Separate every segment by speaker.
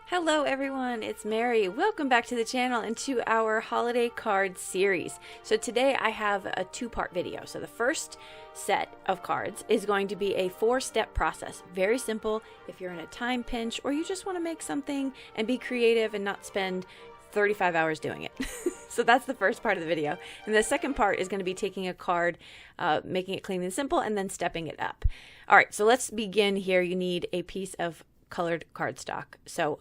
Speaker 1: Hello everyone, it's Mary. Welcome back to the channel and to our holiday card series. So today I have a two-part video. So the first set of cards is going to be a 4-step process. Very simple if you're in a time pinch or you just want to make something and be creative and not spend 35 hours doing it. So that's the first part of the video. And the second part is going to be taking a card, making it clean and simple, and then stepping it up. All right, so let's begin here. You need a piece of colored cardstock. So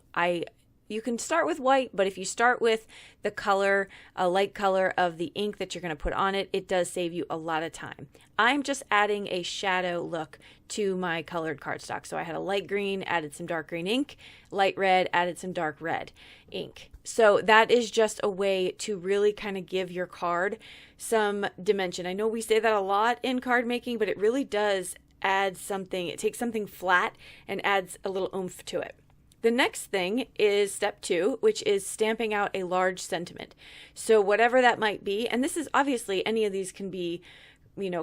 Speaker 1: you can start with white, but if you start with the color, a light color of the ink that you're going to put on it, it does save you a lot of time. I'm just adding a shadow look to my colored cardstock. So I had a light green, added some dark green ink, light red, added some dark red ink. So that is just a way to really kind of give your card some dimension. I know we say that a lot in card making, but it really does add something. It takes something flat and adds a little oomph to it. The next thing is step 2, which is stamping out a large sentiment. So whatever that might be, and this is obviously any of these can be,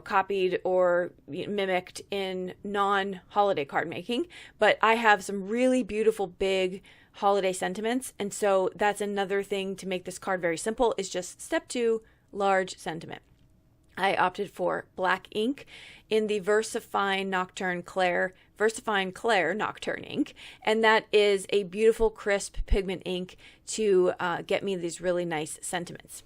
Speaker 1: copied or mimicked in non-holiday card making, but I have some really beautiful big holiday sentiments, and so that's another thing to make this card very simple is just step 2, large sentiment. I opted for black ink in the VersaFine Clair Nocturne ink, and that is a beautiful crisp pigment ink to get me these really nice sentiments.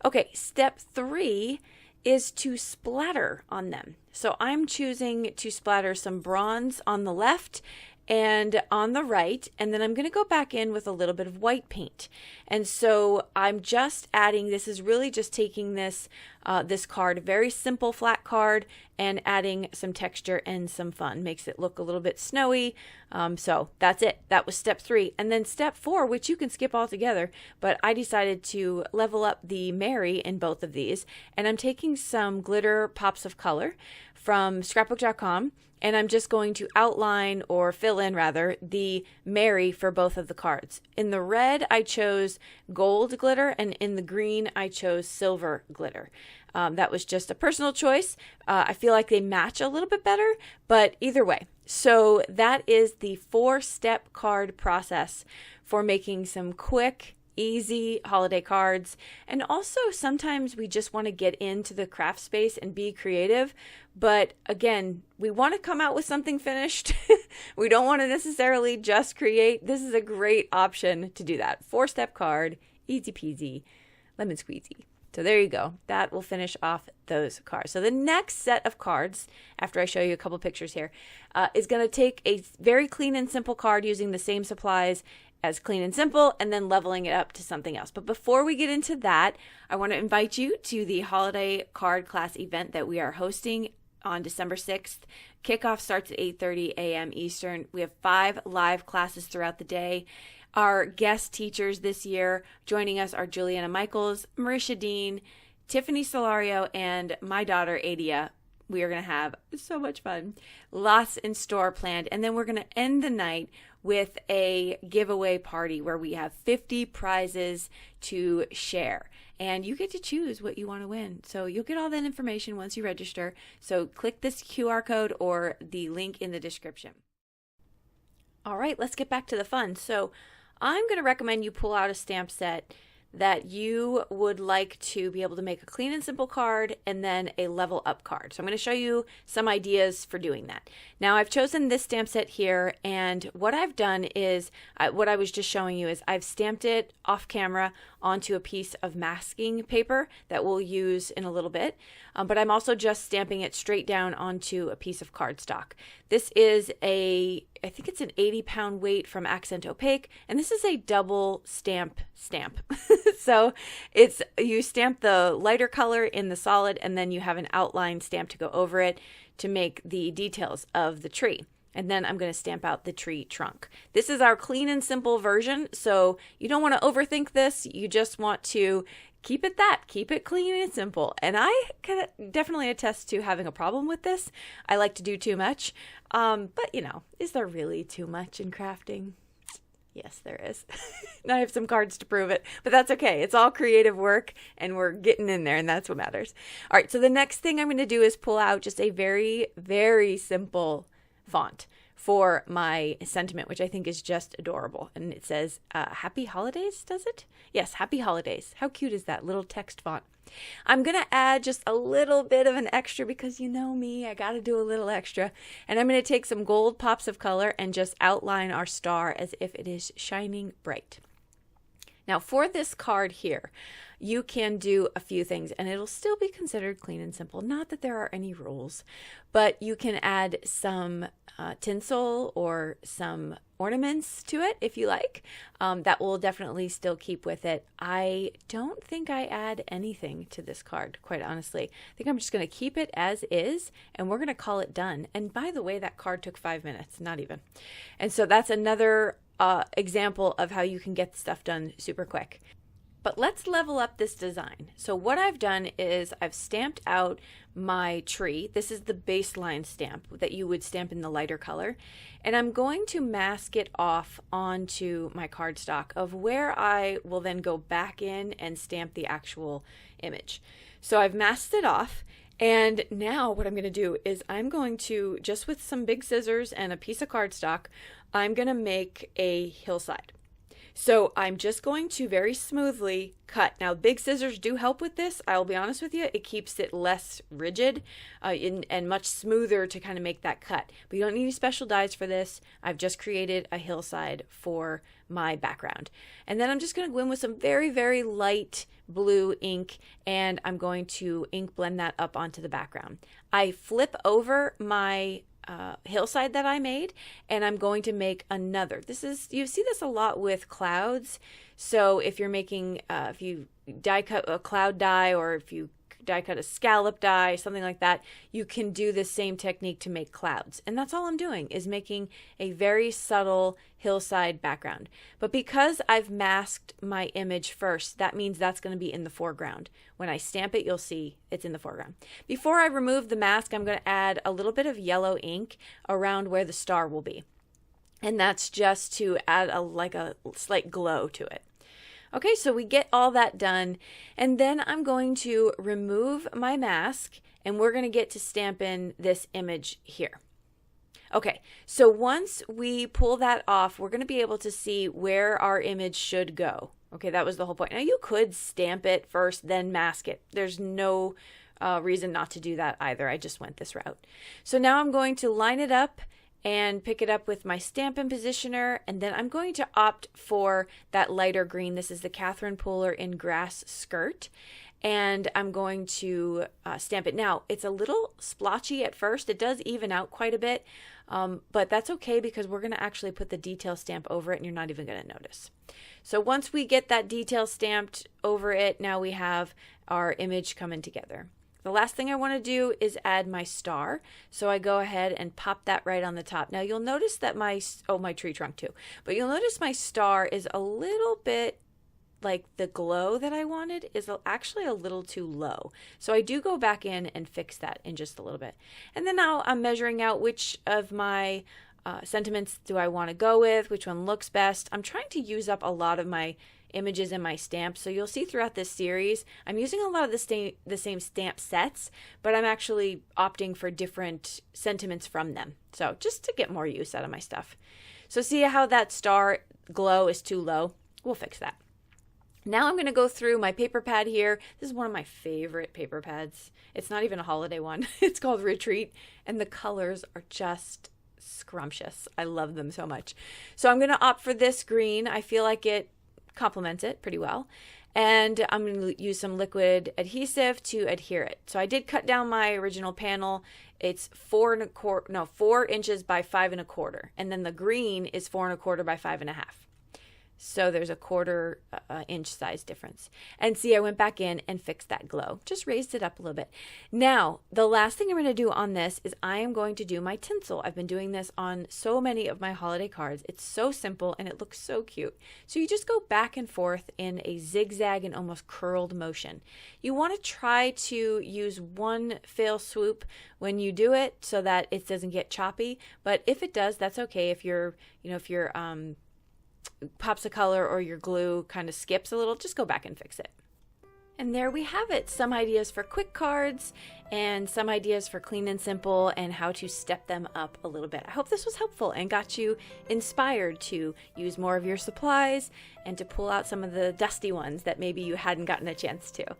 Speaker 1: Okay, step 3 is to splatter on them. So I'm choosing to splatter some bronze on the left and on the right, and then I'm going to go back in with a little bit of white paint. And so I'm just adding, this is really just taking this card, a very simple flat card, and adding some texture and some fun. Makes it look a little bit snowy. So that's it. That was step 3. And then step 4, which you can skip altogether, but I decided to level up the Mary in both of these. And I'm taking some glitter pops of color from scrapbook.com, and I'm just going to outline, or fill in rather, the Mary for both of the cards. In the red, I chose gold glitter, and in the green, I chose silver glitter. That was just a personal choice. I feel like they match a little bit better, but either way. So that is the 4-step card process for making some quick, easy holiday cards. And also sometimes we just want to get into the craft space and be creative, but again, we want to come out with something finished. We don't want to necessarily just create. This is a great option to do that. 4-step card, easy peasy, lemon squeezy. So there you go. That will finish off those cards. So the next set of cards, after I show you a couple pictures here, is going to take a very clean and simple card using the same supplies as Clean and Simple, and then leveling it up to something else. But before we get into that, I want to invite you to the holiday card class event that we are hosting on December 6th. Kickoff starts at 8:30 a.m. Eastern. We have 5 live classes throughout the day. Our guest teachers this year joining us are Juliana Michaels, Marisha Dean, Tiffany Solario, and my daughter Adia. We are going to have so much fun. Lots in store planned. And then we're going to end the night with a giveaway party where we have 50 prizes to share. And you get to choose what you want to win. So you'll get all that information once you register. So click this QR code or the link in the description. All right, let's get back to the fun. So I'm going to recommend you pull out a stamp set that you would like to be able to make a clean and simple card and then a level up card. So I'm going to show you some ideas for doing that. Now I've chosen this stamp set here, and what I've done is, what I was just showing you is I've stamped it off camera onto a piece of masking paper that we'll use in a little bit, but I'm also just stamping it straight down onto a piece of cardstock. This is I think it's an 80-pound weight from Accent Opaque, and this is a double stamp. So you stamp the lighter color in the solid, and then you have an outline stamp to go over it to make the details of the tree. And then I'm going to stamp out the tree trunk. This is our clean and simple version, so you don't want to overthink this. You just want to keep it clean and simple. And I can definitely attest to having a problem with this. I like to do too much. But is there really too much in crafting? Yes, there is. I have some cards to prove it, but that's okay. It's all creative work and we're getting in there, and that's what matters. All right, so the next thing I'm going to do is pull out just a very, very simple font for my sentiment, which I think is just adorable. And it says, Happy Holidays, does it? Yes, Happy Holidays. How cute is that little text font? I'm going to add just a little bit of an extra because you know me, I got to do a little extra. And I'm going to take some gold pops of color and just outline our star as if it is shining bright. Now for this card here, you can do a few things and it'll still be considered clean and simple. Not that there are any rules, but you can add some tinsel or some ornaments to it if you like. That will definitely still keep with it. I don't think I add anything to this card, quite honestly. I think I'm just going to keep it as is and we're going to call it done. And by the way, that card took 5 minutes, not even. And so that's another example of how you can get stuff done super quick. But let's level up this design. So what I've done is I've stamped out my tree. This is the baseline stamp that you would stamp in the lighter color. And I'm going to mask it off onto my cardstock of where I will then go back in and stamp the actual image. So I've masked it off. And now what I'm going to do is I'm going to, just with some big scissors and a piece of cardstock, I'm going to make a hillside. So I'm just going to very smoothly cut. Now, big scissors do help with this. I'll be honest with you, it keeps it less rigid and much smoother to kind of make that cut. But you don't need any special dies for this. I've just created a hillside for my background. And then I'm just going to go in with some very, very light blue ink, and I'm going to ink blend that up onto the background. I flip over my hillside that I made, and I'm going to make another. You see this a lot with clouds. So if you're making, if you die cut a cloud die, or if you die cut a scallop die, something like that, you can do the same technique to make clouds. And that's all I'm doing, is making a very subtle hillside background. But because I've masked my image first, that means that's going to be in the foreground. When I stamp it, you'll see it's in the foreground. Before I remove the mask, I'm going to add a little bit of yellow ink around where the star will be. And that's just to add like a slight glow to it. Okay, so we get all that done, and then I'm going to remove my mask, and we're going to get to stamp in this image here. Okay, so once we pull that off, we're going to be able to see where our image should go. Okay, that was the whole point. Now, you could stamp it first, then mask it. There's no reason not to do that either. I just went this route. So now I'm going to line it up and pick it up with my Stampin' Positioner, and then I'm going to opt for that lighter green. This is the Catherine Pooler in Grass Skirt, and I'm going to stamp it. Now, it's a little splotchy at first. It does even out quite a bit, but that's okay because we're going to actually put the detail stamp over it, and you're not even going to notice. So once we get that detail stamped over it, now we have our image coming together. The last thing I want to do is add my star. So I go ahead and pop that right on the top. Now you'll notice that my tree trunk too, but you'll notice my star is a little bit like the glow that I wanted is actually a little too low. So I do go back in and fix that in just a little bit. And then now I'm measuring out which of my sentiments do I want to go with, which one looks best. I'm trying to use up a lot of my images in my stamps. So you'll see throughout this series, I'm using a lot of the same stamp sets, but I'm actually opting for different sentiments from them. So just to get more use out of my stuff. So see how that star glow is too low? We'll fix that. Now I'm going to go through my paper pad here. This is one of my favorite paper pads. It's not even a holiday one. It's called Retreat, and the colors are just scrumptious. I love them so much. So I'm going to opt for this green. I feel like it complements it pretty well, and I'm going to use some liquid adhesive to adhere it. So I did cut down my original panel. It's 4 inches by 5 1/4, and then the green is 4 1/4 by 5 1/2. So there's a 1/4 inch size difference. And see, I went back in and fixed that glow. Just raised it up a little bit. Now, the last thing I'm going to do on this is I am going to do my tinsel. I've been doing this on so many of my holiday cards. It's so simple and it looks so cute. So you just go back and forth in a zigzag and almost curled motion. You want to try to use one fell swoop when you do it so that it doesn't get choppy. But if it does, that's okay. If your pops of color or your glue kind of skips a little, just go back and fix it. And there we have it. Some ideas for quick cards and some ideas for clean and simple and how to step them up a little bit. I hope this was helpful and got you inspired to use more of your supplies and to pull out some of the dusty ones that maybe you hadn't gotten a chance to.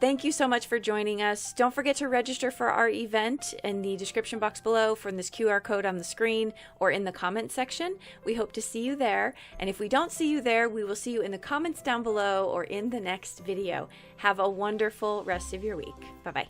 Speaker 1: Thank you so much for joining us. Don't forget to register for our event in the description box below from this QR code on the screen or in the comments section. We hope to see you there. And if we don't see you there, we will see you in the comments down below or in the next video. Have a wonderful rest of your week. Bye-bye.